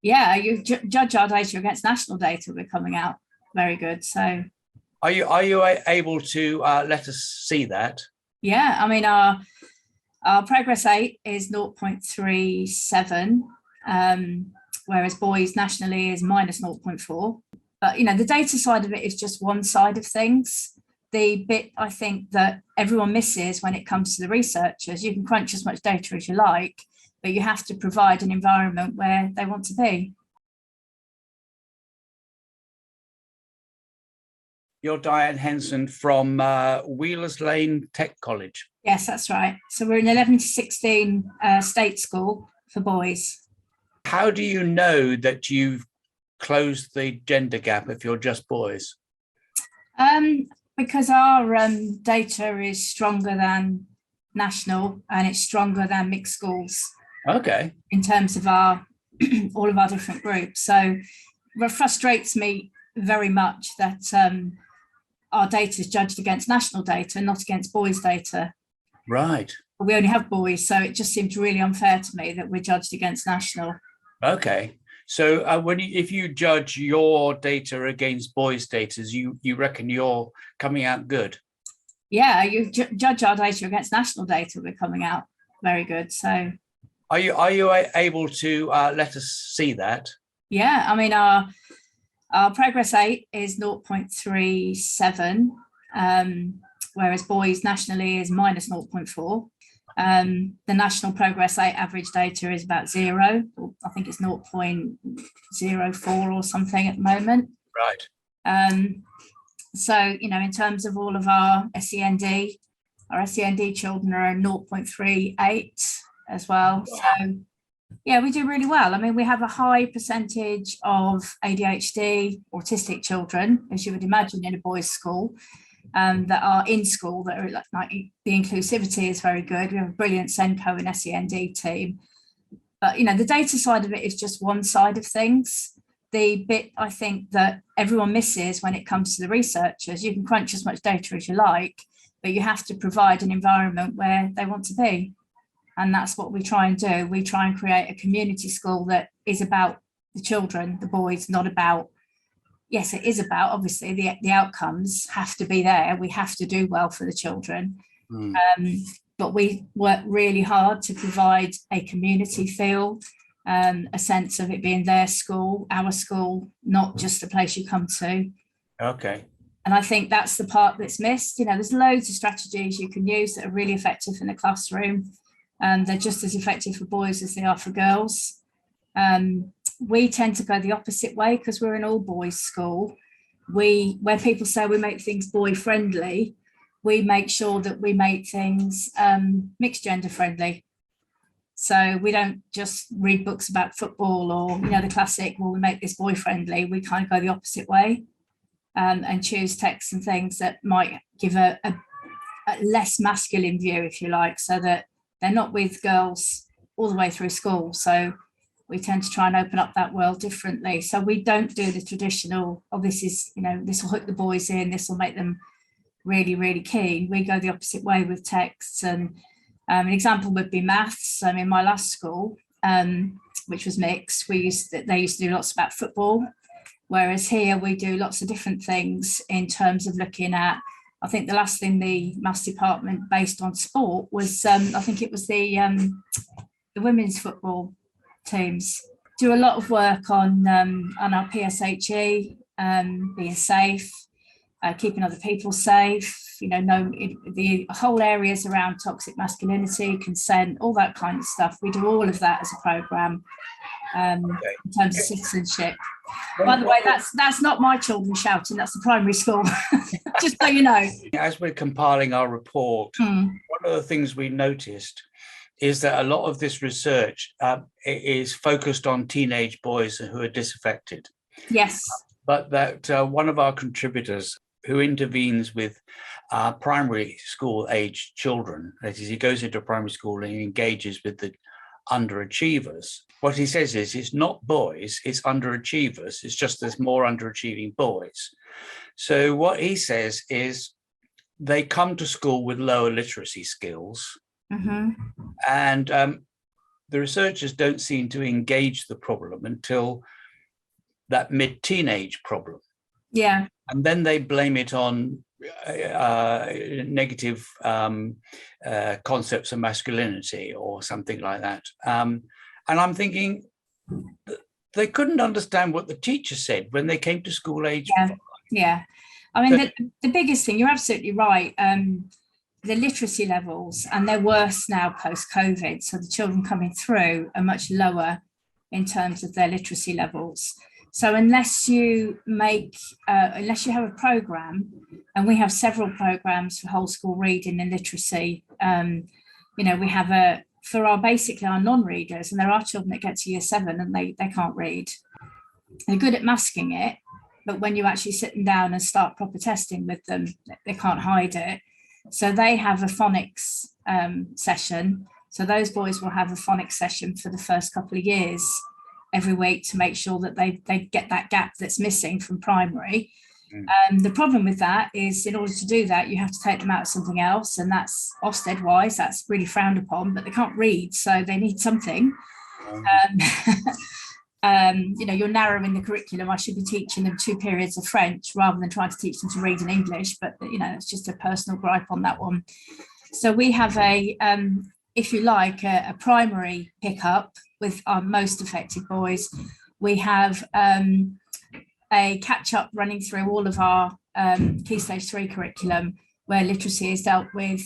Yeah, you judge our data against national data. We're coming out very good. So Are you able to let us see that? yeah, I mean our progress 8 is 0.37, whereas boys nationally is minus 0.4. But the data side of it is just one side of things. The bit I think that everyone misses when it comes to the researchers, you can crunch as much data as you like, but you have to provide an environment where they want to be. You're Diane Henson from Wheelers Lane Tech College. Yes, that's right. So we're an 11 to 16 state school for boys. How do you know that you've closed the gender gap if you're just boys? Because our data is stronger than national, and it's stronger than mixed schools. Okay. In terms of our all of our different groups. So it frustrates me very much that our data is judged against national data, not against boys' data. Right. We only have boys, so it just seems really unfair to me that we're judged against national. Okay. So if you judge your data against boys' data, you reckon you're coming out good? Yeah, you judge our data against national data. We're coming out very good. So are you able to let us see that? Yeah, I mean our progress 8 is 0.37, whereas boys nationally is minus 0.4. The national progress 8 average data is about 0, or I think it's 0.04 or something at the moment. Right. So, in terms of all of our SEND children are 0.38 as well. Wow. So yeah, we do really well. I mean, we have a high percentage of ADHD, autistic children, as you would imagine in a boys' school, that are in school, that are like the inclusivity is very good. We have a brilliant SENCO and SEND team. But, the data side of it is just one side of things. The bit I think that everyone misses when it comes to the researchers, you can crunch as much data as you like, but you have to provide an environment where they want to be. And that's what we try and do. We try and create a community school that is about the children, the boys, not about, yes, it is about, obviously, the outcomes have to be there. We have to do well for the children. But we work really hard to provide a community feel, a sense of it being their school, our school, not just a place you come to. Okay. And I think that's the part that's missed. There's loads of strategies you can use that are really effective in the classroom. They're just as effective for boys as they are for girls. We tend to go the opposite way because we're an all boys school. Where people say we make things boy friendly, we make sure that we make things mixed gender friendly. So we don't just read books about football or the classic, well, we make this boy friendly. We kind of go the opposite way and choose texts and things that might give a less masculine view, if you like, so that they're not with girls all the way through school. So we tend to try and open up that world differently. So we don't do the traditional, this will hook the boys in, this will make them really, really keen. We go the opposite way with texts. And an example would be maths. In my last school, which was mixed, they used to do lots about football, whereas here we do lots of different things in terms of looking at, I think the last thing the maths department based on sport was, I think it was the women's football teams. Do a lot of work on our PSHE, being safe, keeping other people safe. The whole areas around toxic masculinity, consent, all that kind of stuff. We do all of that as a programme in terms of citizenship. By the way, that's not my children shouting, that's the primary school, just so you know. As we're compiling our report, one of the things we noticed is that a lot of this research is focused on teenage boys who are disaffected. Yes. But that one of our contributors who intervenes with primary school age children, that is, he goes into primary school and he engages with the underachievers. What he says is it's not boys, it's underachievers. It's just there's more underachieving boys. So what he says is they come to school with lower literacy skills. And the researchers don't seem to engage the problem until that mid-teenage problem. Yeah. And then they blame it on negative concepts of masculinity or something like that. And I'm thinking they couldn't understand what the teacher said when they came to school age. Yeah. I mean, the biggest thing, you're absolutely right. The literacy levels, and they're worse now post-COVID. So the children coming through are much lower in terms of their literacy levels. So unless you have a program, and we have several programs for whole school reading and literacy, we have for our non-readers, and there are children that get to year 7 and they can't read. They're good at masking it, but when you actually sit them down and start proper testing with them, they can't hide it. So they have a phonics session. So those boys will have a phonics session for the first couple of years every week to make sure that they get that gap that's missing from primary. The problem with that is, in order to do that, you have to take them out of something else, and that's Ofsted-wise, that's really frowned upon, but they can't read, so they need something. You're narrowing the curriculum. I should be teaching them 2 periods of French rather than trying to teach them to read in English, but it's just a personal gripe on that one. So we have a primary pickup with our most affected boys. We have a catch-up running through all of our Key Stage 3 curriculum, where literacy is dealt with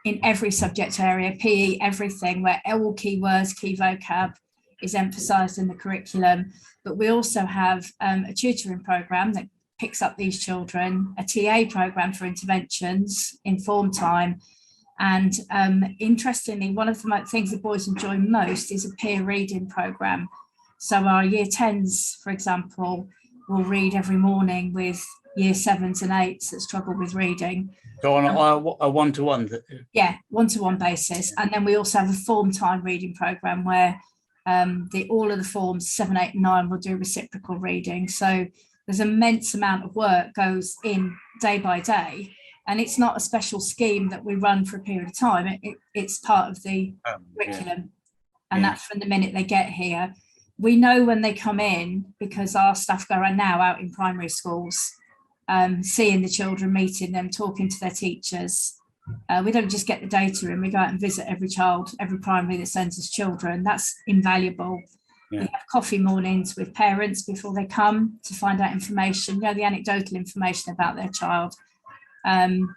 in every subject area, PE, everything, where all keywords, key vocab is emphasised in the curriculum. But we also have a tutoring programme that picks up these children, a TA programme for interventions, inform time. And interestingly, one of the things the boys enjoy most is a peer reading programme. So our year 10s, for example, will read every morning with year 7s and 8s that struggle with reading. So on a one-to-one? Yeah, one-to-one basis. And then we also have a form time reading programme where all of the forms 7, 8 and 9 will do reciprocal reading. So there's an immense amount of work goes in day by day, and it's not a special scheme that we run for a period of time. It's part of the curriculum, and that's from the minute they get here. We know when they come in, because our staff go around now out in primary schools, seeing the children, meeting them, talking to their teachers. We don't just get the data in, we go out and visit every child, every primary that sends us children. That's invaluable. We have coffee mornings with parents before they come to find out information, the anecdotal information about their child. And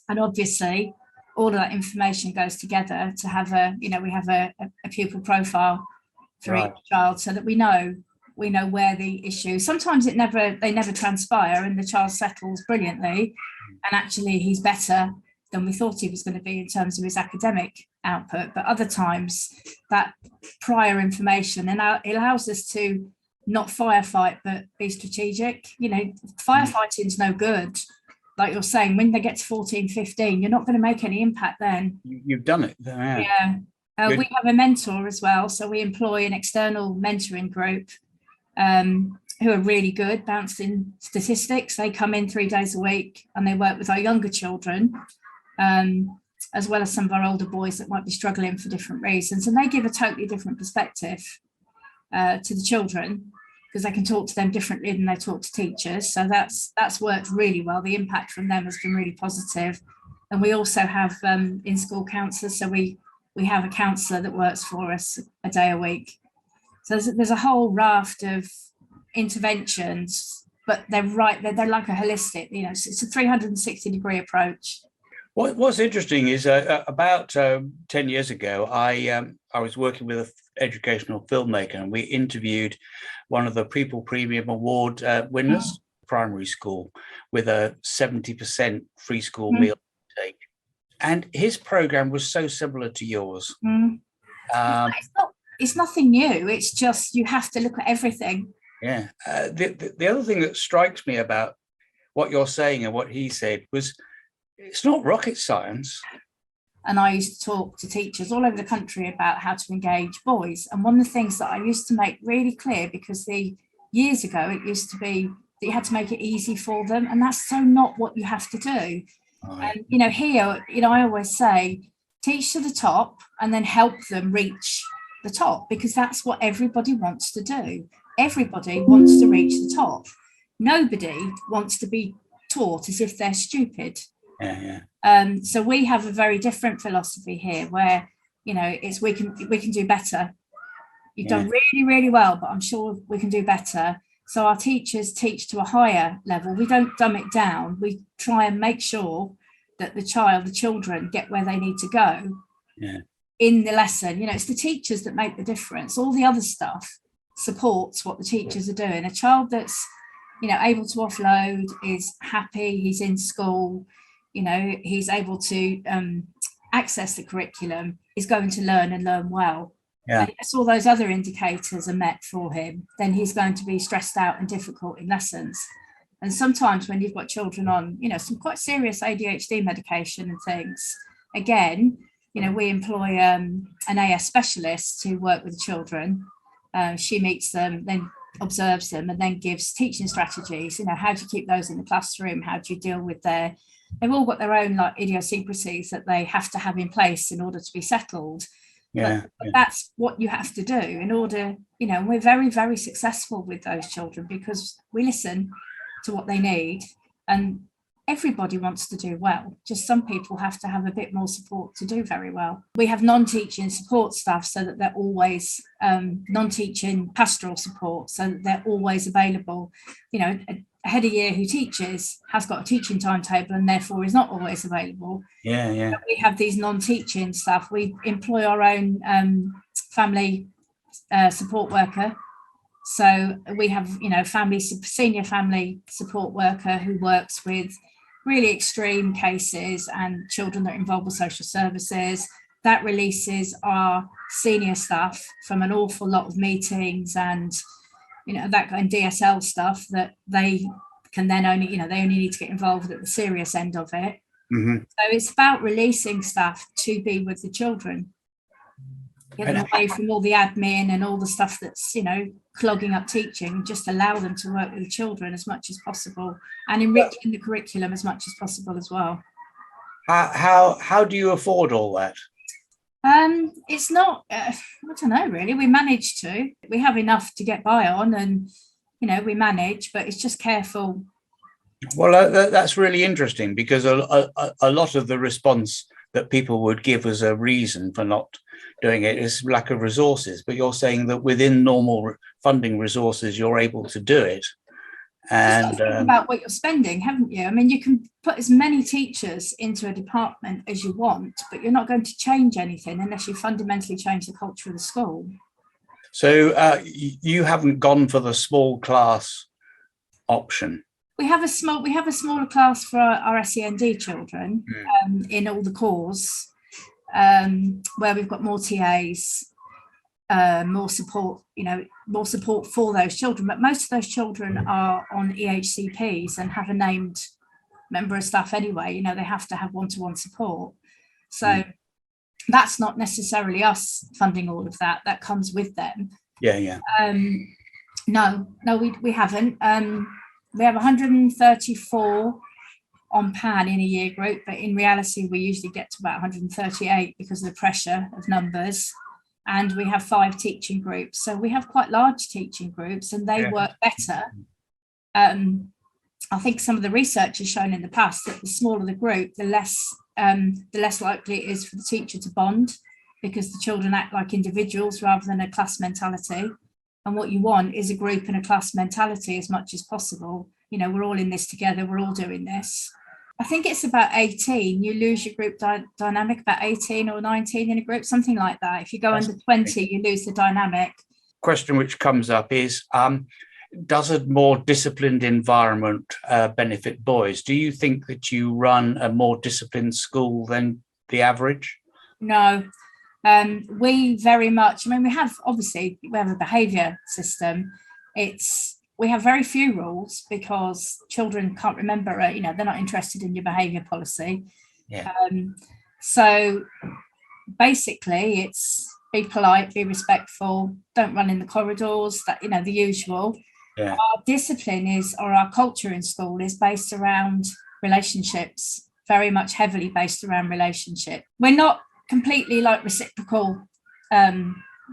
obviously all of that information goes together to have we have a pupil profile for each child, so that we know where the issue. Sometimes they never transpire and the child settles brilliantly, and actually he's better than we thought he was going to be in terms of his academic output. But other times that prior information, and it allows us to not firefight but be strategic. Firefighting is no good. Like you're saying, when they get to 14, 15, you're not going to make any impact then. You've done it. Yeah. We have a mentor as well. So we employ an external mentoring group who are really good, bouncing statistics. They come in 3 days a week and they work with our younger children, as well as some of our older boys that might be struggling for different reasons. And they give a totally different perspective to the children, because they can talk to them differently than they talk to teachers. So that's worked really well. The impact from them has been really positive. And we also have in-school counsellors. So we have a counsellor that works for us a day a week. So there's a whole raft of interventions, but they're like a holistic, it's a 360-degree approach. What's interesting is about 10 years ago, I was working with an educational filmmaker, and we interviewed one of the People Premium Award winners, primary school, with a 70% free school meal intake. And his program was so similar to yours. It's nothing new. It's just you have to look at everything. Yeah. The other thing that strikes me about what you're saying and what he said was, it's not rocket science. And I used to talk to teachers all over the country about how to engage boys. And one of the things that I used to make really clear, because years ago it used to be that you had to make it easy for them, and that's so not what you have to do. Right. And here, I always say, teach to the top and then help them reach the top, because that's what everybody wants to do. Everybody wants to reach the top. Nobody wants to be taught as if they're stupid. So we have a very different philosophy here, where, you know, it's we can do better. You've done really, really well, but I'm sure we can do better. So our teachers teach to a higher level. We don't dumb it down. We try and make sure that the children get where they need to go in the lesson. You know, it's the teachers that make the difference. All the other stuff supports what the teachers are doing. A child that's, you know, able to offload, is happy, he's in school, you know, he's able to access the curriculum, is going to learn and learn well. And if all those other indicators are met for him, then he's going to be stressed out and difficult in lessons. And sometimes when you've got children on, you know, some quite serious ADHD medication and things, again, you know, we employ an AS specialist to work with the children. She meets them, then observes them, and then gives teaching strategies. You know, how do you keep those in the classroom? How do you deal with they've all got their own like idiosyncrasies that they have to have in place in order to be settled. But that's what you have to do in order, you know, we're very, very successful with those children because we listen to what they need, and everybody wants to do well. Just some people have to have a bit more support to do very well. We have non-teaching support staff so that they're always non-teaching pastoral support, so that they're always available. You know, a head of year who teaches has got a teaching timetable and therefore is not always available. But we have these non-teaching staff. We employ our own family support worker. So we have, you know, senior family support worker who works with really extreme cases and children that are involved with social services. That releases our senior staff from an awful lot of meetings and, you know, that kind of DSL stuff that they can then only, you know, they only need to get involved at the serious end of it. So it's about releasing staff to be with the children, get them away from all the admin and all the stuff that's, you know, clogging up teaching, just allow them to work with the children as much as possible and enriching the curriculum as much as possible as well. How do you afford all that? It's not, I don't know, really. We manage to. We have enough to get by on, and, you know, we manage, but it's just careful. Well, that's really interesting, because a lot of the response that people would give as a reason for not doing it is lack of resources. But you're saying that within normal funding resources, you're able to do it. And think about what you're spending, haven't you? I mean, you can put as many teachers into a department as you want, but you're not going to change anything unless you fundamentally change the culture of the school. So you haven't gone for the small class option? We have a smaller class for our SEND children in all the cores, where we've got more TAs, more support, you know, more support for those children. But most of those children are on EHCPs and have a named member of staff anyway. You know, they have to have one-to-one support. So that's not necessarily us funding all of that. That comes with them. No, we haven't. We have 134 on PAN in a year group, but in reality, we usually get to about 138 because of the pressure of numbers. And we have 5 teaching groups. So we have quite large teaching groups, and they work better. I think some of the research has shown in the past that the smaller the group, the less likely it is for the teacher to bond, because the children act like individuals rather than a class mentality. And what you want is a group and a class mentality as much as possible. You know, we're all in this together, we're all doing this. I think it's about 18. You lose your group dynamic, about 18 or 19 in a group, something like that. If you go under 20, you lose the dynamic. Question which comes up is, does a more disciplined environment benefit boys? Do you think that you run a more disciplined school than the average? No. We very much, I mean, we have a behaviour system. We have very few rules because children can't remember, you know, they're not interested in your behaviour policy. So basically it's be polite, be respectful, don't run in the corridors, that, you know, the usual. Our discipline our culture in school is based around relationships, very much heavily based around relationship. We're not completely like reciprocal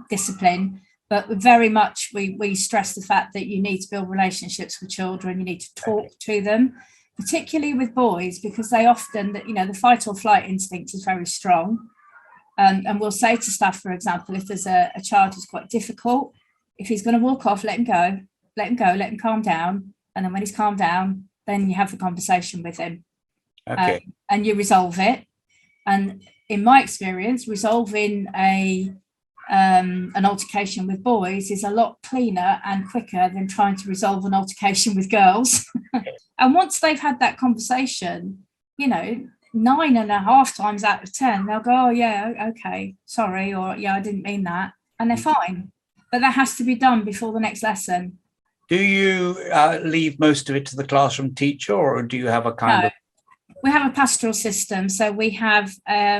discipline, but very much we stress the fact that you need to build relationships with children. You need to talk to them, particularly with boys, because they often, the fight or flight instinct is very strong. And we'll say to staff, for example, if there's a child who's quite difficult, if he's going to walk off, let him go, let him calm down. And then when he's calmed down, then you have the conversation with him. Okay. And you resolve it. And in my experience, resolving an altercation with boys is a lot cleaner and quicker than trying to resolve an altercation with girls. And once they've had that conversation, 9.5 times out of 10, they'll go, oh yeah, okay, sorry, or yeah, I didn't mean that. And they're fine. But that has to be done before the next lesson. Do you leave most of it to the classroom teacher, or do you have a kind of... We have a pastoral system. So we have a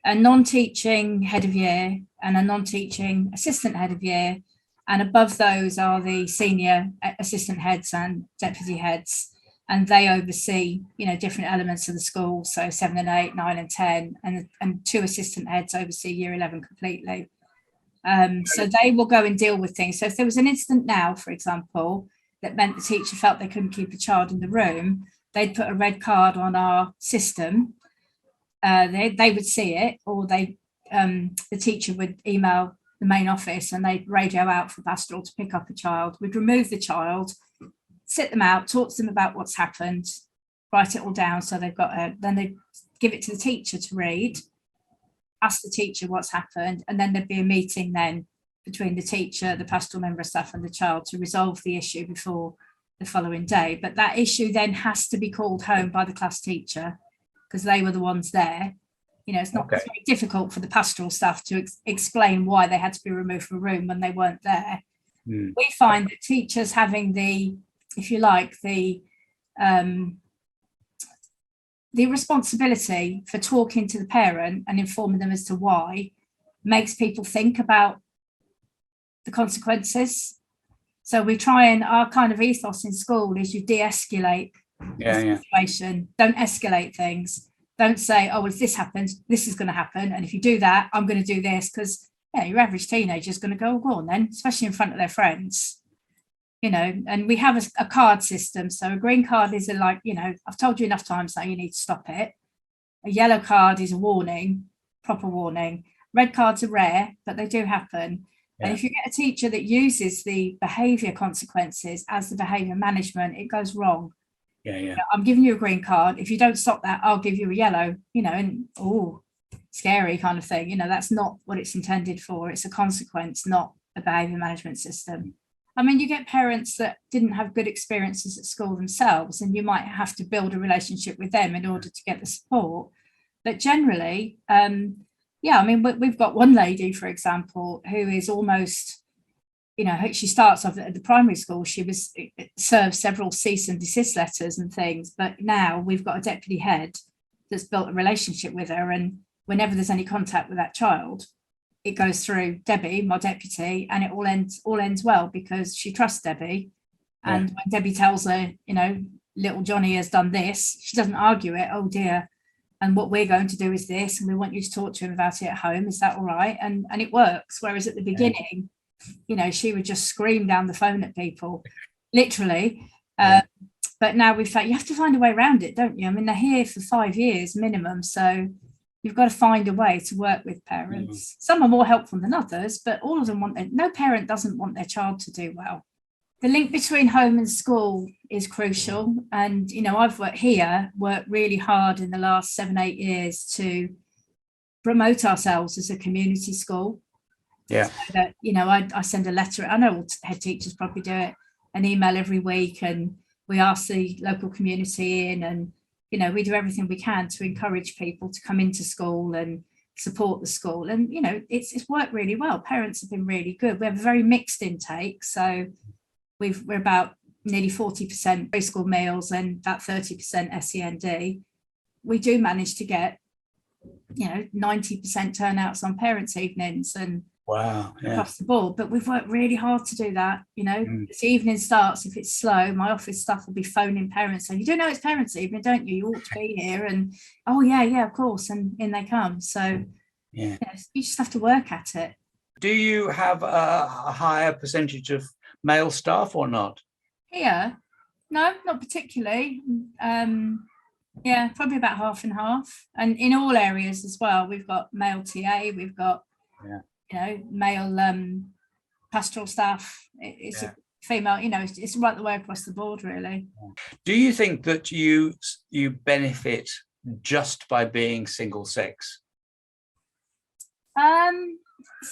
non-teaching head of year and a non-teaching assistant head of year. And above those are the senior assistant heads and deputy heads. And they oversee, different elements of the school. So 7 and 8, 9 and 10, and 2 assistant heads oversee year 11 completely. So they will go and deal with things. So if there was an incident now, for example, that meant the teacher felt they couldn't keep a child in the room, they'd put a red card on our system. They would see it, or the teacher would email the main office and they'd radio out for pastoral to pick up a child. We'd remove the child, sit them out, talk to them about what's happened, write it all down so they've got then they give it to the teacher to read, ask the teacher what's happened, and then there'd be a meeting then between the teacher, the pastoral member of staff and the child to resolve the issue before the following day. But that issue then has to be called home by the class teacher because they were the ones there. It's not very difficult for the pastoral staff to explain why they had to be removed from a room when they weren't there. We find that teachers having the, if you like, the responsibility for talking to the parent and informing them as to why makes people think about the consequences. So we try, and our kind of ethos in school is you de-escalate the situation. Don't escalate things. Don't say, oh, well, if this happens, this is going to happen. And if you do that, I'm going to do this. Because your average teenager is going to go, go on then, especially in front of their friends. And we have a card system. So a green card is I've told you enough times that you need to stop it. A yellow card is a warning, proper warning. Red cards are rare, but they do happen. Yeah. And if you get a teacher that uses the behaviour consequences as the behaviour management, it goes wrong. I'm giving you a green card. If you don't stop that, I'll give you a yellow, and scary kind of thing. That's not what it's intended for. It's a consequence, not a behaviour management system. I mean, you get parents that didn't have good experiences at school themselves, and you might have to build a relationship with them in order to get the support. But generally, we've got one lady, for example, who is almost, she starts off at the primary school. She was served several cease and desist letters and things, but now we've got a deputy head that's built a relationship with her, and whenever there's any contact with that child, it goes through Debbie, my deputy, and it all ends well because she trusts Debbie. And when Debbie tells her, little Johnny has done this, she doesn't argue it. Oh dear. And what we're going to do is this, and we want you to talk to him about it at home. Is that all right? And it works. Whereas at the beginning, she would just scream down the phone at people, literally. But now we've found you have to find a way around it, don't you? I mean, they're here for 5 years minimum. So you've got to find a way to work with parents. Some are more helpful than others, but all of them no parent doesn't want their child to do well. The link between home and school is crucial. And, I've worked really hard in the last 7-8 years to promote ourselves as a community school. Yeah. So that, I send a letter. I know all head teachers probably do it, an email every week, and we ask the local community in, and we do everything we can to encourage people to come into school and support the school. And, it's worked really well. Parents have been really good. We have a very mixed intake. So we're about nearly 40% preschool meals and about 30% SEND. We do manage to get, 90% turnouts on parents' evenings and across the board. But we've worked really hard to do that. If the evening starts, if it's slow, my office staff will be phoning parents saying, you do know it's parents' evening, don't you? You ought to be here. And oh yeah, of course. And in they come. So you just have to work at it. Do you have a higher percentage of male staff or not? Here, no, not particularly. Yeah, probably about half and half, and in all areas as well. We've got male TA, we've got male pastoral staff. It's a female, it's right the way across the board, really. Do you think that you benefit just by being single sex?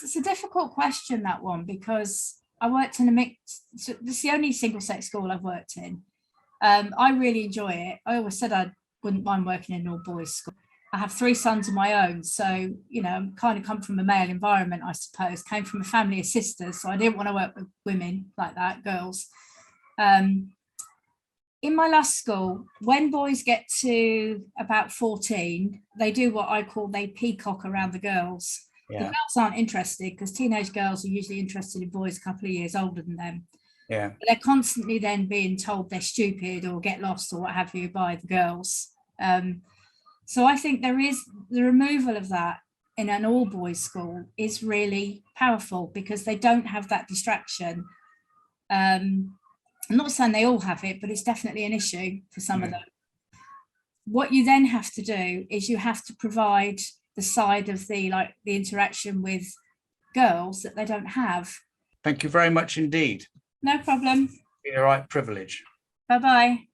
It's a difficult question, that one, because I worked in a mixed. So this is the only single sex school I've worked in. I really enjoy it. I always said I wouldn't mind working in an all boys school. I have 3 sons of my own, so I'm kind of come from a male environment, I suppose. Came from a family of sisters, so I didn't want to work with women like that, girls. In my last school, when boys get to about 14, they do what I call they peacock around the girls. The girls aren't interested, because teenage girls are usually interested in boys a couple of years older than them. Yeah. But they're constantly then being told they're stupid or get lost or what have you by the girls. So I think there is the removal of that in an all boys school is really powerful, because they don't have that distraction. I'm not saying they all have it, but it's definitely an issue for some of them. What you then have to do is you have to provide the side of the interaction with girls that they don't have. Thank you very much indeed. No problem. Been a right privilege. Bye-bye.